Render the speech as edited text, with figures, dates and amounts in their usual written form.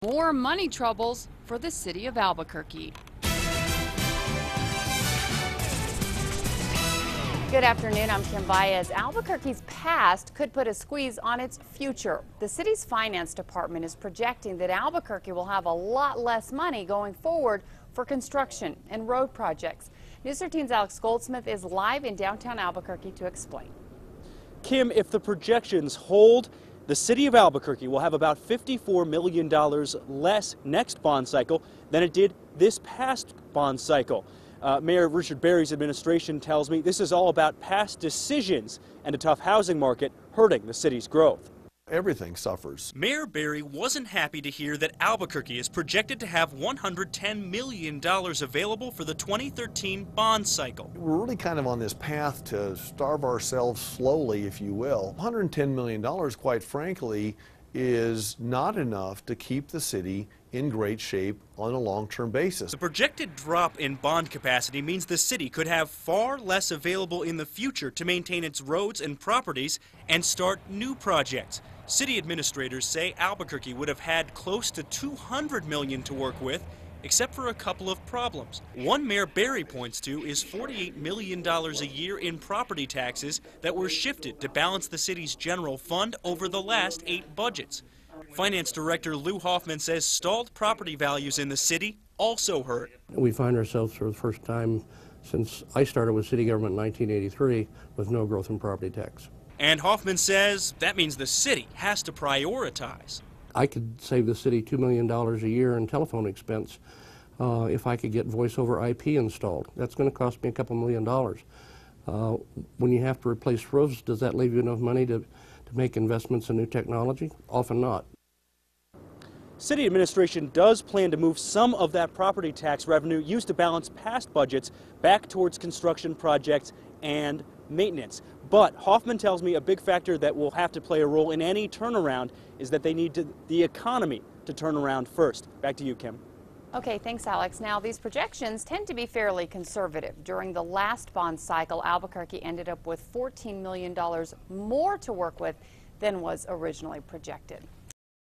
More money troubles for the city of Albuquerque. Good afternoon, I'm Kim Baez. Albuquerque's past could put a squeeze on its future. The city's finance department is projecting that Albuquerque will have a lot less money going forward for construction and road projects. News 13's Alex Goldsmith is live in downtown Albuquerque to explain. Kim, if the projections hold, the city of Albuquerque will have about $54 million less next bond cycle than it did this past bond cycle. Mayor Richard Berry's administration tells me this is all about past decisions and a tough housing market hurting the city's growth. Everything suffers. Mayor Berry wasn't happy to hear that Albuquerque is projected to have $110 million available for the 2013 bond cycle. We're really kind of on this path to starve ourselves slowly, if you will. $110 million, quite frankly, is not enough to keep the city in great shape on a long-term basis. The projected drop in bond capacity means the city could have far less available in the future to maintain its roads and properties and start new projects. City administrators say Albuquerque would have had close to $200 million to work with, except for a couple of problems. One Mayor Berry points to is $48 million a year in property taxes that were shifted to balance the city's general fund over the last 8 budgets. Finance Director Lou Hoffman says stalled property values in the city also hurt. We find ourselves for the first time since I started with city government in 1983 with no growth in property tax. And Hoffman says that means the city has to prioritize. I could save the city $2 million a year in telephone expense if I could get voice over IP installed. That's going to cost me a couple $1 million. When you have to replace roads, does that leave you enough money to make investments in new technology? Often not. City administration does plan to move some of that property tax revenue used to balance past budgets back towards construction projects and maintenance. But Hoffman tells me a big factor that will have to play a role in any turnaround is that they need the economy to turn around first. Back to you, Kim. Okay, thanks, Alex. Now, these projections tend to be fairly conservative. During the last bond cycle, Albuquerque ended up with $14 million more to work with than was originally projected.